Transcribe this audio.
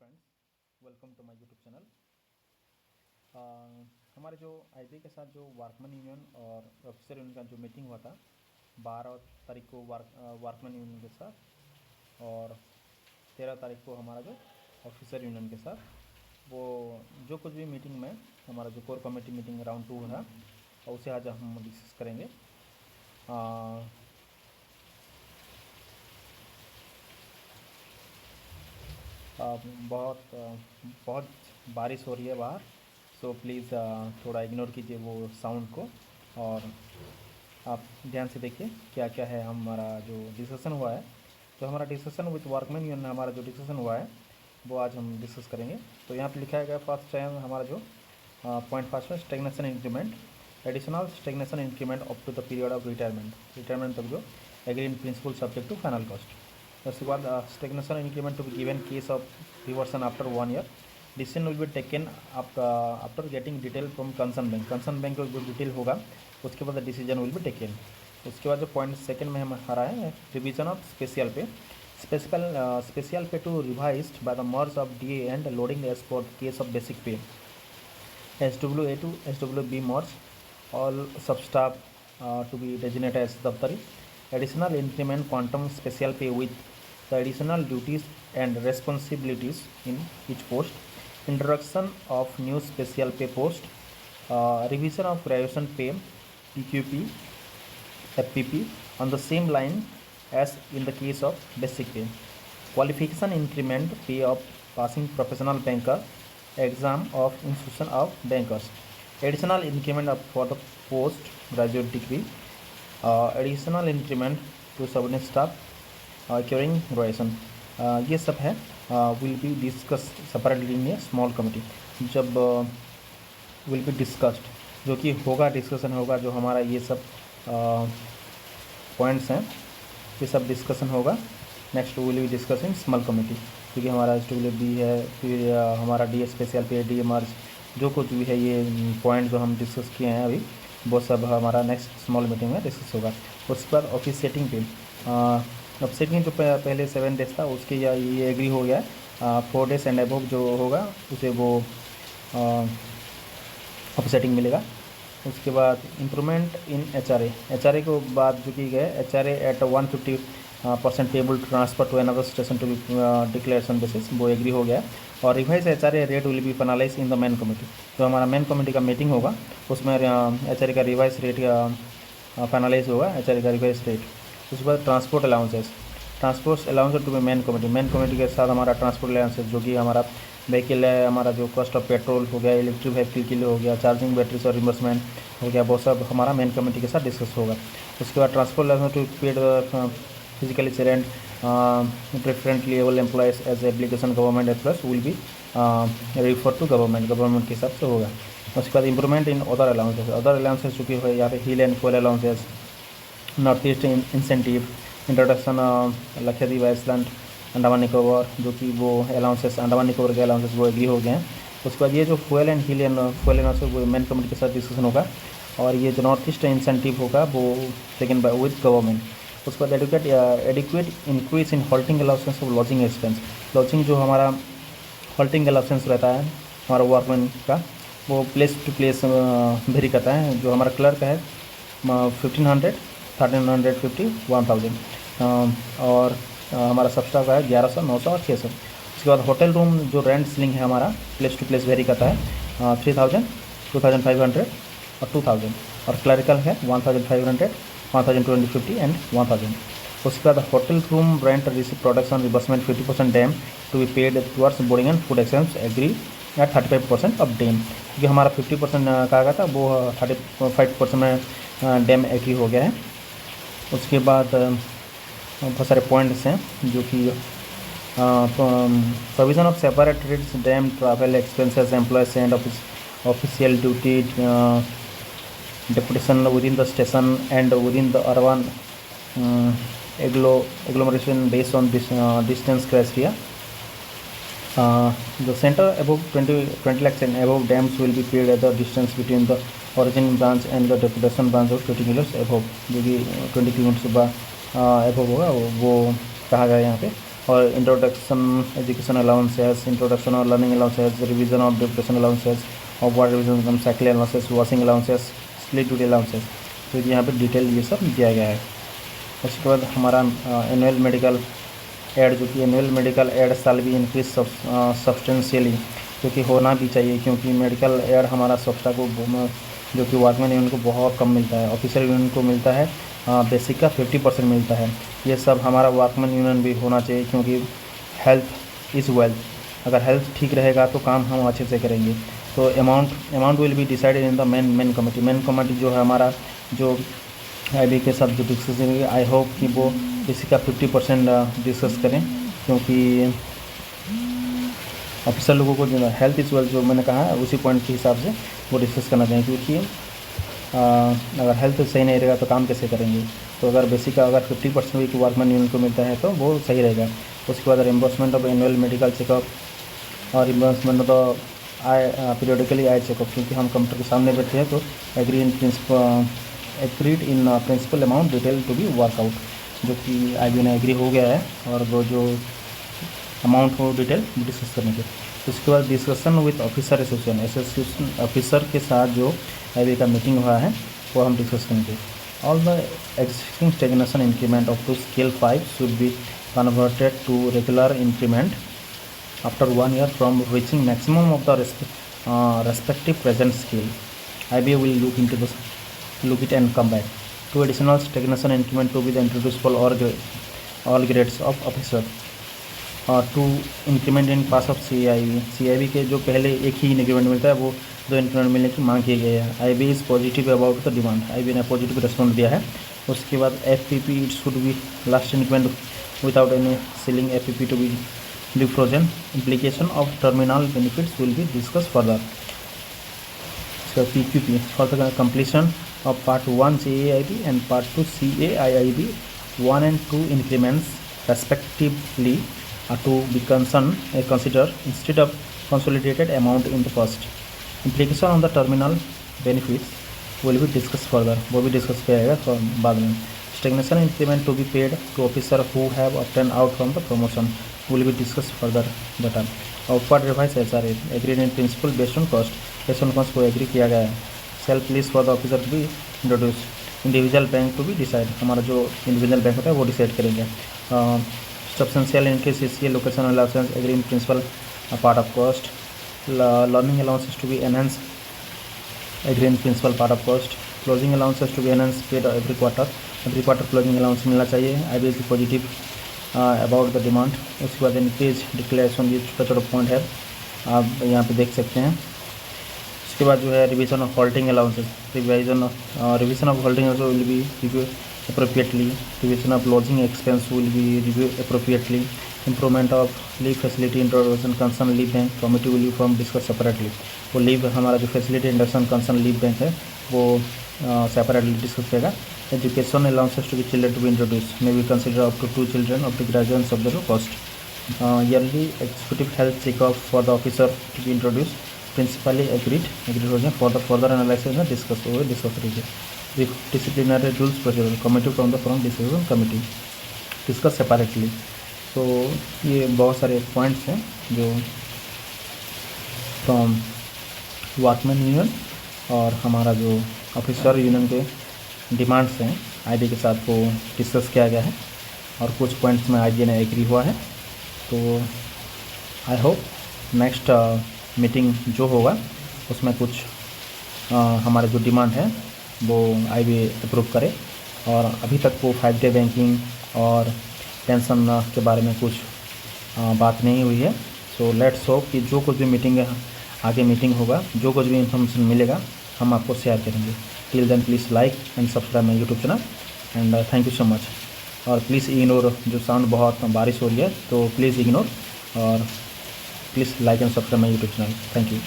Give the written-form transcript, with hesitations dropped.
Friends, welcome to my YouTube channel. हमारे जो IB के साथ जो वर्कमैन यूनियन और ऑफिसर यूनियन का जो मीटिंग हुआ था 12 तारीख को वर्कमैन यूनियन के साथ, और 13 तारीख को हमारा जो ऑफिसर यूनियन के साथ, वो जो कुछ भी मीटिंग में हमारा जो कोर कमेटी मीटिंग राउंड 2 है उसे आज हम डिस्कस करेंगे। बहुत बारिश हो रही है बाहर, सो प्लीज़ थोड़ा इग्नोर कीजिए वो साउंड को, और आप ध्यान से देखिए क्या क्या है हमारा जो डिस्कशन हुआ है। तो हमारा डिस्कशन विथ वर्कमैन यूनियन, हमारा जो डिस्कशन हुआ है वो आज हम डिस्कस करेंगे। तो यहाँ पे लिखा गया फर्स्ट टाइम हमारा जो पॉइंट फर्स्ट में stagnation increment, additional stagnation increment up to the period of retirement तक जो agree in principle subject to final cost. उसके बाद stagnation increment to be given case of reversion after 1 year, decision will be taken after getting detail from concern bank को जो detail होगा उसके बाद decision will be taken. उसके बाद जो पॉइंट सेकंड में हम आ रहा है revision of special pay to revised by the merge of DA and loading as for case of basic pay, SWA to SWB merge, all substaff to be designated as Daftari, additional increment quantum special pay with the additional duties and responsibilities in each post, introduction of new special pay post, revision of graduation pay, PQP, FPP on the same line as in the case of basic pay, qualification increment pay of passing professional banker exam of institution of bankers, additional increment of for the post graduate degree, additional increment to subordinate staff carrying graduation। ये सब है will be discuss separately in A small committee. जब will be discussed जो कि होगा, discussion होगा, जो हमारा ये सब पॉइंट्स हैं ये सब डिस्कशन होगा। Next will be discuss in small committee, क्योंकि हमारा SWB है, फिर हमारा डी स्पेशल पे, डी मर्ज, जो कुछ भी है ये पॉइंट जो हम डिस्कस किए हैं अभी वो सब हमारा नेक्स्ट स्मॉल मीटिंग में डिस्कस होगा। उसके बाद ऑफिस सेटिंग पे, सेटिंग जो पहले 7 डेज था उसके ये एग्री हो गया है। 4 डेज एंड अबव जो होगा उसे वो ऑफिस सेटिंग मिलेगा। उसके बाद इम्प्रूवमेंट इन HRA को बाद जो की गए HRA at 150% payable transfer to another station to be declaration basis, वो एग्री हो गया। और revise HRA rate will be finalize in the main committee. तो हमारा मेन कमेटी का मीटिंग होगा उसमें HRA का रिवाइज रेट फाइनलाइज होगा, HRA का रिवाइज रेट। उसके बाद transport allowances to be main committee के साथ हमारा ट्रांसपोर्ट अलाउंसेज जो कि हमारा व्हीकल है, हमारा जो कॉस्ट ऑफ पेट्रोल हो गया, इलेक्ट्रिक व्हीकल के लिए हो गया, चार्जिंग बैटरीज और रिम्बर्समेंट हो गया, वो सब हमारा मेन कमेटी के साथ डिस्कस होगा। उसके बाद transport allowances to paid physically servant preferentially able employees as application government employees will be referred to government के हिसाब से होगा। उसके बाद इम्प्रूवमेंट इन अदर अलाउंसेज चूँकि है यहाँ पे hill and fall allowances, north east incentive, introduction Lakshadweep island Andaman Nicobar, जो कि वो अलाउंसेस अंडमान निकोबार के अलाउंसेस वो एग्री हो गए हैं। उसके बाद ये जो फुएल एंड अलाउंसेज वो मेन कमेटी के साथ डिस्कशन होगा, और ये जो नॉर्थ ईस्ट इंसेंटिव होगा वो टेकन बाय विद गवर्नमेंट। उसके बाद adequate increase in halting allowances of lodging expense, lodging जो हमारा हॉल्टिंग अलाउंसेस रहता है हमारा वर्कमैन का, वो प्लेस टू प्लेस वेरी करता है। जो हमारा क्लर्क है 1500, 1350, 1000, और हमारा सबस्टाफ का है 1100, 900 और 600। उसके बाद होटल रूम जो रेंट सीलिंग है हमारा प्लेस टू प्लेस वेरी करता है 3000, 2500 और 2000, और क्लरिकल है 1500, 1250 एंड 1000। उसके बाद hotel room rent receive production reimbursement 50% deemed to be paid towards boarding and food expense agree at 35% of them, क्योंकि हमारा 50% कहा गया था वो 35% में डैम एग्री हो गया है। उसके बाद बहुत सारे पॉइंट्स हैं जो कि provision of separate rates dam travel expenses employees and official duty deputation within the station and within the urban agglomeration based on this distance criteria. The center above 20 lakhs and above dams will be paid at the distance between the origin branch and the deputation branch of 20 kilometers above, जो कि 20 kilometre above होगा वो कहा गया है यहाँ पे। और इंट्रोडक्शन एजुकेशन अलाउंसेस, इंट्रोडक्शन और learning allowances, revision of depression allowances, of water revision, cycle allowances, washing allowances, sleep duty allowances. तो यहाँ पे डिटेल ये सब दिया गया है। उसके बाद हमारा एनुअल मेडिकल एड, जो कि एनुअल मेडिकल एड साल भी इंक्रीज सब्सटेंशियली, क्योंकि होना भी चाहिए, क्योंकि मेडिकल एड हमारा संस्था को जो कि वर्कमैन यूनियन को बहुत कम मिलता है, ऑफिसर यूनियन को मिलता है बेसिक का 50% मिलता है। ये सब हमारा वर्कमैन यूनियन भी होना चाहिए, क्योंकि हेल्थ इज़ वेल्थ। अगर हेल्थ ठीक रहेगा तो काम हम अच्छे से करेंगे। तो amount will be decided in the main committee. Main committee जो है हमारा, जो IB के साथ जो डिस्कस करेंगे, आई होप कि वो इसी का 50% डिस्कस करें, क्योंकि ऑफिसर लोगों को जो हेल्थ इज़ वेल्थ जो मैंने कहा है उसी पॉइंट के हिसाब से वो डिस्कस करना चाहिए, क्योंकि अगर हेल्थ सही नहीं रहेगा तो काम कैसे करेंगे। तो अगर बेसिक का अगर 50% भी वर्कमैन यूनियन को मिलता है तो वो सही रहेगा। उसके बाद reimbursement of annual medical checkup और reimbursement of the periodically eye checkup, क्योंकि हम कंप्यूटर के सामने बैठे हैं, तो agreed in principle amount detail to be workout, जो कि IB ने एग्री हो गया है, और वो जो अमाउंट हो डिटेल डिस्कस करने के। उसके बाद discussion with officer association officer के साथ जो IB का मीटिंग हुआ है वो हम डिस्कस करेंगे। All the existing stagnation increment of to scale 5 should be converted to regular increment after 1 year from reaching maximum of the respective present scale. IB will look it and come back. 2 additional stagnation increment to be introduced for all grades of officer. 2 increment in pass of CIB के जो पहले एक ही increment मिलता है, वो 2 increment मिलने की मांग की गई है। IB is positive about the demand. IB ने पॉजिटिव रिस्पॉन्ड दिया है। उसके बाद FPP it should be last increment without any ceiling FPP to be defrozen. Implication of terminal benefits will be discussed further. So PQP for the completion of part 1 CAIB and part 2 CAIIB 1 and 2 increments respectively are to be considered instead of consolidated amount in the first. Implication on the terminal benefits will be discussed further. वो भी discuss किया जाएगा बाद में। Stagnation increment to be paid to officer who have obtained out from the promotion will be discussed further data. Upward revised SRA agreed in principle based on cost को agree किया गया है। Self list for the officer to be introduce. Individual bank to be decide, हमारा जो individual bank होता है वो decide करेंगे। Substantial increase CCA location allowances agree in principle part of cost. Learning allowances to be enhance agree in principle part of cost. Closing allowances to be enhance paid every quarter closing allowance मिलना चाहिए। IB is positive about the demand. उसके बाद increase declaration, ये छोटा छोटा point है, आप यहाँ पे देख सकते हैं। उसके बाद जो है revision of halting allowances, revision of halting will be review appropriately. Revision of lodging expense will be review appropriately. Improvement of leave facility introduction concern leave bank committee will be form discuss separately. वो leave हमारा जो facility induction concern leave bank है वो separately discuss करेगा। Education allowances to the children to be introduced may be considered up to 2 children of the graduates of the cost. Yearly executive health checkup for the officer to be introduced. Principally agreed for the further analysis and discuss रही है। Disciplinary rules procedure committee from discussion committee discuss separately. तो ये बहुत सारे points हैं जो from workman union और हमारा जो ऑफिसर यूनियन के डिमांड्स हैं IB के साथ वो डिस्कस किया गया है, और कुछ पॉइंट्स में IB ने एग्री हुआ है। तो आई होप नेक्स्ट मीटिंग जो होगा उसमें कुछ हमारे जो डिमांड है वो IB अप्रूव करे। और अभी तक वो 5 डे बैंकिंग और पेंशन के बारे में कुछ बात नहीं हुई है। सो लेट्स होप कि जो कुछ भी मीटिंग है, आगे मीटिंग होगा, जो कुछ भी इंफॉर्मेशन मिलेगा हम आपको शेयर करेंगे। Till then please like and subscribe my YouTube channel and thank you so much. और प्लीज़ इग्नोर, जो साउंड बहुत बारिश हो रही है तो प्लीज़ इग्नोर, और please like and subscribe my YouTube channel. Thank you.